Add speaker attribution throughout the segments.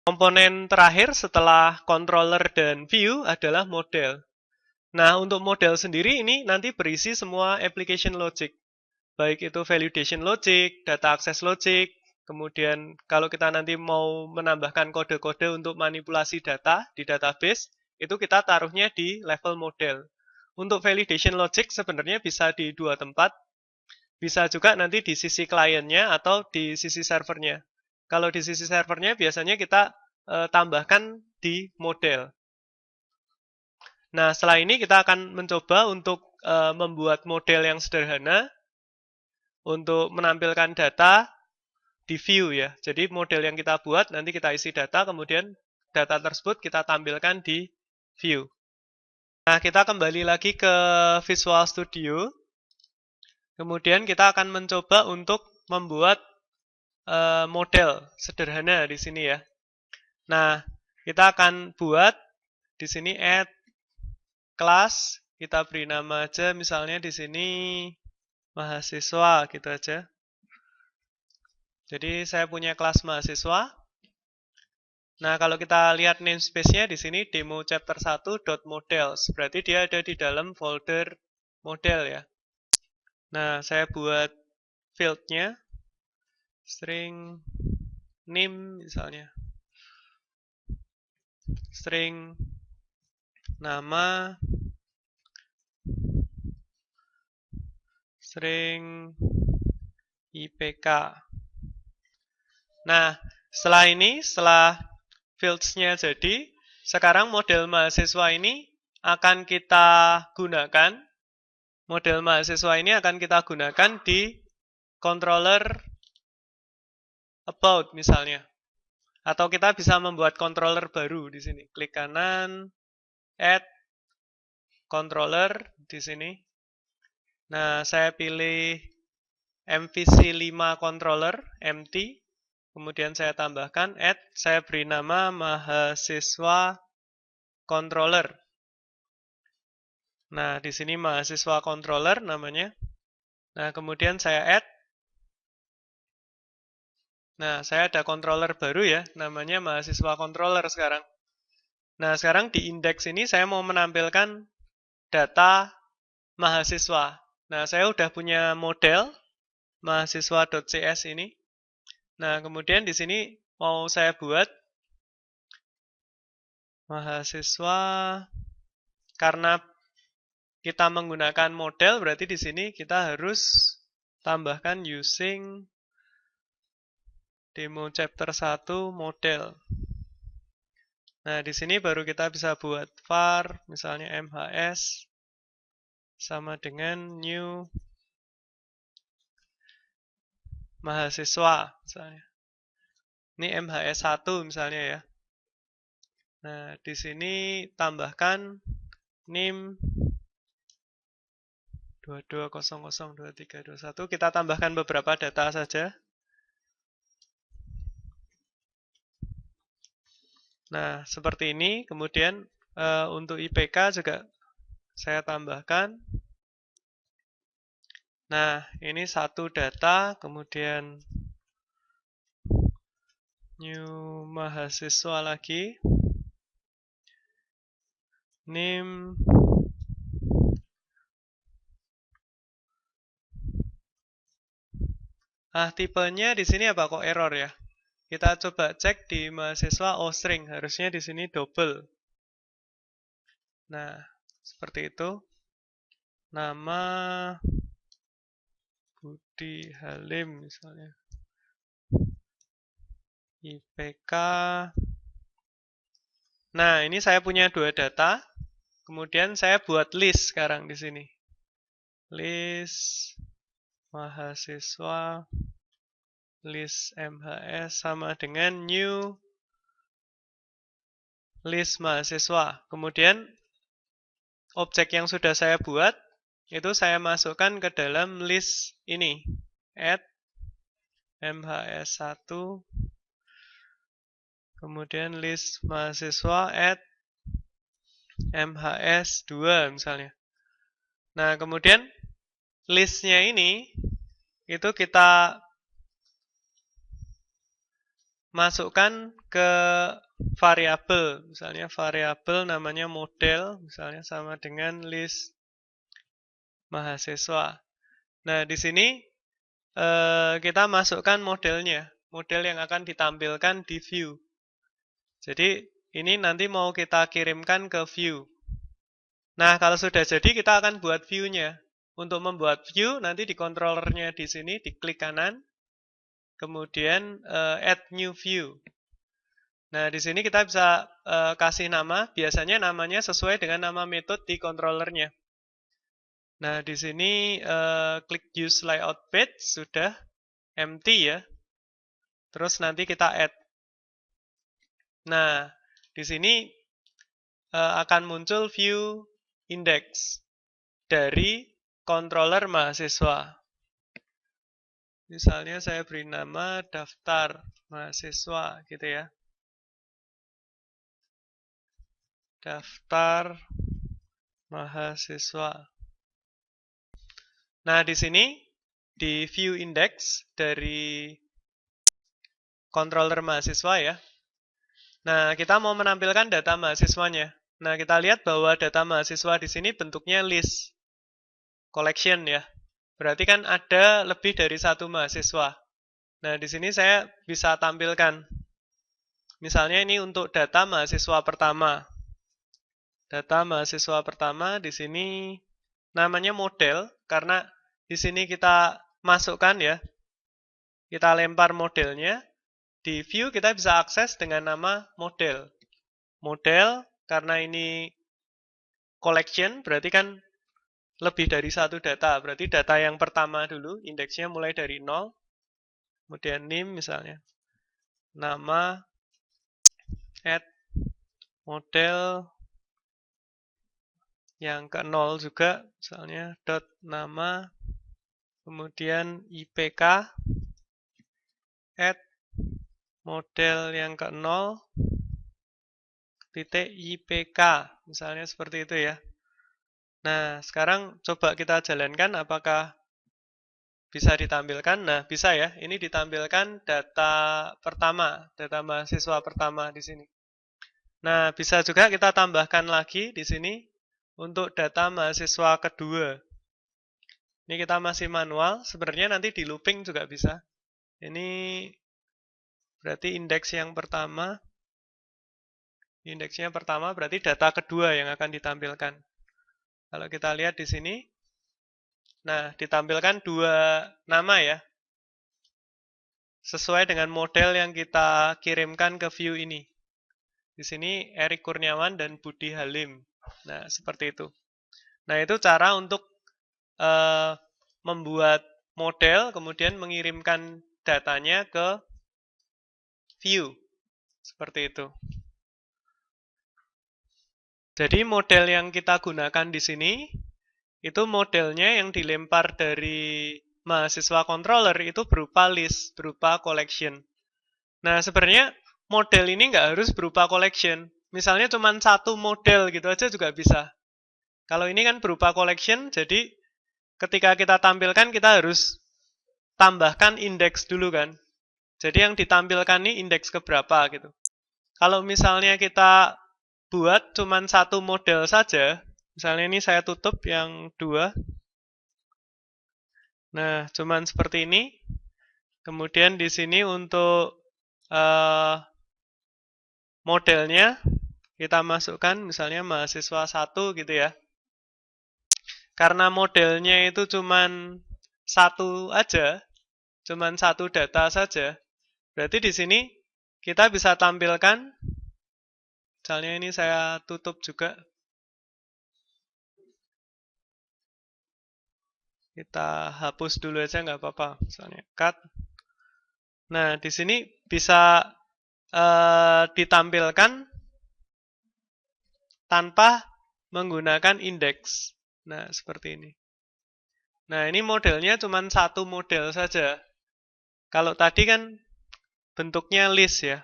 Speaker 1: Komponen terakhir setelah controller dan view adalah model. Nah, untuk model sendiri ini nanti berisi semua application logic. Baik itu validation logic, data access logic, kemudian kalau kita nanti mau menambahkan kode-kode untuk manipulasi data di database, itu kita taruhnya di level model. Untuk validation logic sebenarnya bisa di dua tempat, bisa juga nanti di sisi kliennya atau di sisi servernya. Kalau di sisi servernya biasanya kita tambahkan di model. Nah, setelah ini kita akan mencoba untuk membuat model yang sederhana untuk menampilkan data di view ya. Jadi model yang kita buat nanti kita isi data, kemudian data tersebut kita tampilkan di view. Nah, kita kembali lagi ke Visual Studio. Kemudian kita akan mencoba untuk membuat model sederhana di sini ya. Nah, kita akan buat di sini add class, kita beri nama aja misalnya di sini mahasiswa gitu aja. Jadi saya punya kelas mahasiswa. Nah, kalau kita lihat namespace-nya di sini demo chapter 1.models, berarti dia ada di dalam folder model ya. Nah, saya buat field-nya string name misalnya. String nama, string IPK. Nah, setelah fields-nya jadi, sekarang model mahasiswa ini akan kita gunakan. Model mahasiswa ini akan kita gunakan di controller about misalnya. Atau kita bisa membuat controller baru di sini. Klik kanan, add controller di sini. Nah, saya pilih MVC5 controller, empty. Kemudian saya tambahkan add, saya beri nama mahasiswa controller. Nah, di sini mahasiswa controller namanya. Nah, kemudian saya add. Nah, saya ada controller baru ya, namanya mahasiswa controller sekarang. Nah, sekarang di indeks ini saya mau menampilkan data mahasiswa. Nah, saya udah punya model mahasiswa.cs ini. Nah, kemudian di sini mau saya buat mahasiswa karena kita menggunakan model, berarti di sini kita harus tambahkan using demo chapter 1 model. Nah, di sini baru kita bisa buat var, misalnya MHS, sama dengan new mahasiswa, misalnya. Ini MHS1 misalnya ya. Nah, di sini tambahkan NIM 22002321. Kita tambahkan beberapa data saja. Nah, seperti ini. Kemudian untuk IPK juga saya tambahkan. Nah, ini satu data, kemudian new mahasiswa lagi. NIM. Tipenya di sini apa kok error ya? Kita coba cek di mahasiswa string, harusnya di sini double. Nah, seperti itu. Nama Budi Halim misalnya. IPK. Nah, ini saya punya dua data. Kemudian saya buat list sekarang di sini. List mahasiswa, list MHS sama dengan new list mahasiswa. Kemudian objek yang sudah saya buat itu saya masukkan ke dalam list ini. Add MHS1. Kemudian list mahasiswa add MHS2 misalnya. Nah, kemudian listnya ini itu kita masukkan ke variabel. Misalnya variabel namanya model, misalnya sama dengan list mahasiswa. Nah, di sini kita masukkan modelnya, model yang akan ditampilkan di view. Jadi, ini nanti mau kita kirimkan ke view. Nah, kalau sudah jadi, kita akan buat view-nya. Untuk membuat view, nanti di controllernya di sini, diklik kanan, kemudian add new view. Nah, di sini kita bisa kasih nama, biasanya namanya sesuai dengan nama metode di controllernya. Nah, di sini klik use layout page, sudah empty ya. Terus nanti kita add. Nah, di sini akan muncul view index dari controller mahasiswa. Misalnya saya beri nama daftar mahasiswa gitu ya. Daftar mahasiswa. Nah, di sini di view index dari controller mahasiswa ya. Nah, kita mau menampilkan data mahasiswanya. Nah, kita lihat bahwa data mahasiswa di sini bentuknya list collection ya. Berarti kan ada lebih dari satu mahasiswa. Nah, di sini saya bisa tampilkan. Misalnya ini untuk data mahasiswa pertama. Data mahasiswa pertama di sini namanya model karena di sini kita masukkan ya. Kita lempar modelnya. Di view kita bisa akses dengan nama model. Model karena ini collection berarti kan lebih dari satu data. Berarti data yang pertama dulu indeksnya mulai dari 0. Kemudian name misalnya. Nama add model yang ke 0 juga misalnya dot nama kemudian IPK add model yang ke 0 titik IPK misalnya seperti itu ya. Nah, sekarang coba kita jalankan apakah bisa ditampilkan. Nah, bisa ya. Ini ditampilkan data pertama, data mahasiswa pertama di sini. Nah, bisa juga kita tambahkan lagi di sini untuk data mahasiswa kedua. Ini kita masih manual, sebenarnya nanti di looping juga bisa. Ini berarti indeks yang pertama. Indeksnya pertama berarti data kedua yang akan ditampilkan. Kalau kita lihat di sini, nah ditampilkan dua nama ya. Sesuai dengan model yang kita kirimkan ke view ini. Di sini Erik Kurniawan dan Budi Halim. Nah, seperti itu. Nah, itu cara untuk membuat model, kemudian mengirimkan datanya ke view. Seperti itu. Jadi model yang kita gunakan di sini, itu modelnya yang dilempar dari mahasiswa controller itu berupa list, berupa collection. Nah, sebenarnya model ini nggak harus berupa collection. Misalnya cuma satu model gitu aja juga bisa. Kalau ini kan berupa collection, jadi ketika kita tampilkan kita harus tambahkan indeks dulu kan. Jadi yang ditampilkan ini indeks keberapa gitu. Kalau misalnya kita buat cuma satu model saja, misalnya ini saya tutup yang 2. Nah, cuma seperti ini. Kemudian di sini untuk modelnya kita masukkan misalnya mahasiswa 1 gitu ya. Karena modelnya itu cuman satu aja, cuman satu data saja. Berarti di sini kita bisa tampilkan, misalnya ini saya tutup juga. Kita hapus dulu aja nggak apa-apa, misalnya cut. Nah, di sini bisa ditampilkan tanpa menggunakan indeks. Nah, seperti ini. Nah, ini modelnya cuma satu model saja. Kalau tadi kan bentuknya list ya.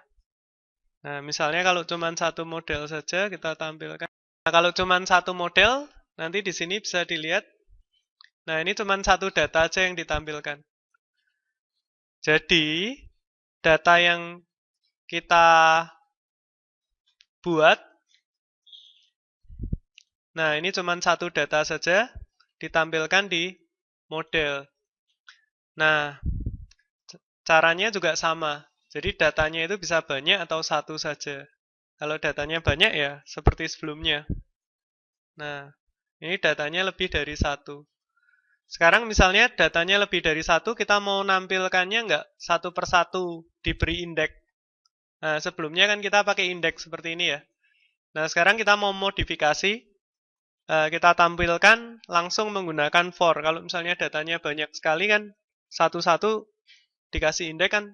Speaker 1: Nah, misalnya kalau cuma satu model saja kita tampilkan. Nah, kalau cuma satu model, nanti di sini bisa dilihat. Nah, ini cuma satu data aja yang ditampilkan. Jadi, data yang kita buat. Nah, ini cuma satu data saja ditampilkan di model. Nah, caranya juga sama. Jadi datanya itu bisa banyak atau satu saja. Kalau datanya banyak ya seperti sebelumnya. Nah, ini datanya lebih dari satu. Sekarang misalnya datanya lebih dari satu, kita mau nampilkannya nggak satu per satu diberi indeks. Nah, sebelumnya kan kita pakai indeks seperti ini ya. Nah, sekarang kita mau modifikasi, kita tampilkan langsung menggunakan for. Kalau misalnya datanya banyak sekali kan, satu-satu dikasih indeks kan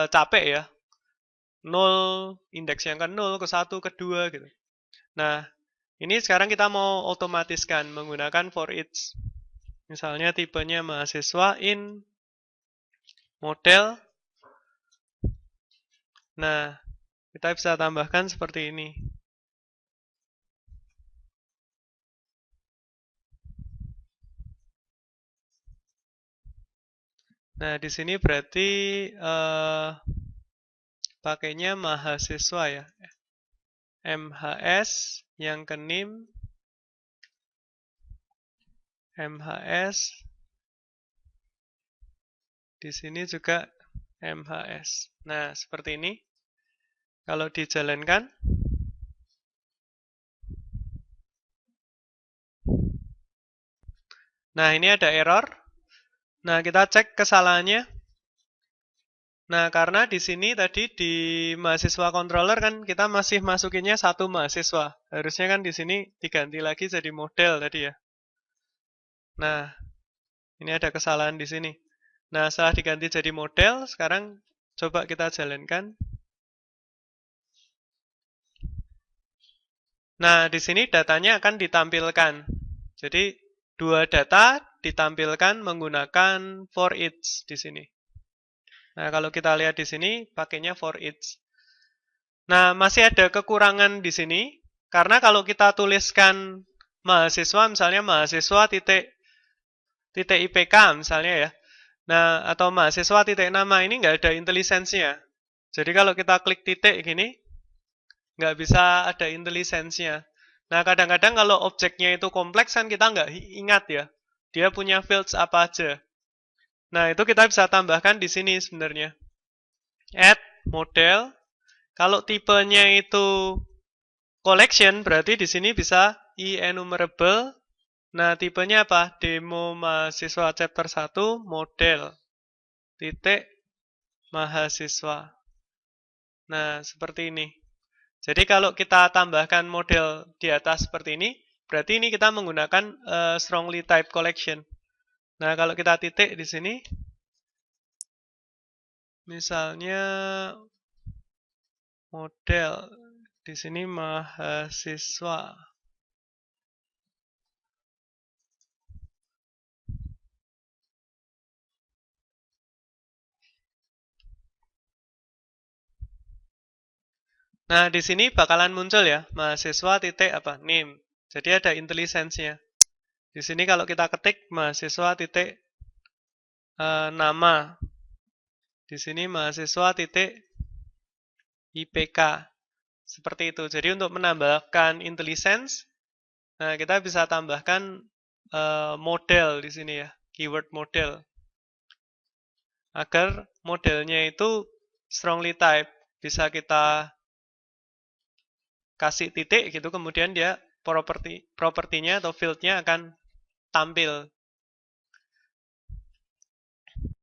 Speaker 1: capek ya. 0, indeks yang ke 0, ke 1, ke 2 gitu. Nah, ini sekarang kita mau otomatiskan menggunakan for each. Misalnya tipenya mahasiswa in model. Nah, kita bisa tambahkan seperti ini. Nah, di sini berarti pakainya mahasiswa ya. MHS yang ke NIM, MHS. Di sini juga MHS. Nah, seperti ini. Kalau dijalankan, nah ini ada error. Nah, kita cek kesalahannya. Nah, karena di sini tadi di mahasiswa controller kan kita masih masukinnya satu mahasiswa. Harusnya kan di sini diganti lagi jadi model tadi ya. Nah, ini ada kesalahan di sini. Nah, setelah diganti jadi model, sekarang coba kita jalankan. Nah, di sini datanya akan ditampilkan. Jadi, dua data ditampilkan menggunakan for each di sini. Nah, kalau kita lihat di sini, pakainya for each. Nah, masih ada kekurangan di sini. Karena kalau kita tuliskan mahasiswa, misalnya mahasiswa titik IPK misalnya ya. Nah, atau mahasiswa titik nama ini nggak ada IntelliSense-nya. Jadi kalau kita klik titik gini, nggak bisa ada IntelliSense-nya. Nah, kadang-kadang kalau objeknya itu kompleks kan kita nggak ingat ya. Dia punya fields apa aja. Nah, itu kita bisa tambahkan di sini sebenarnya. Add model. Kalau tipenya itu collection, berarti di sini bisa enumerable. Nah, tipenya apa? Demo mahasiswa chapter 1 model. Titik mahasiswa. Nah, seperti ini. Jadi kalau kita tambahkan model di atas seperti ini, berarti ini kita menggunakan strongly type collection. Nah, kalau kita titik di sini, misalnya model, di sini mahasiswa. Nah, di sini bakalan muncul ya, mahasiswa titik apa? Name. Jadi ada IntelliSense-nya. Di sini kalau kita ketik mahasiswa titik nama. Di sini mahasiswa titik IPK. Seperti itu. Jadi untuk menambahkan IntelliSense, nah kita bisa tambahkan model di sini ya, keyword model. Agar modelnya itu strongly type. Bisa kita kasih titik gitu, kemudian dia propertinya atau fieldnya akan tampil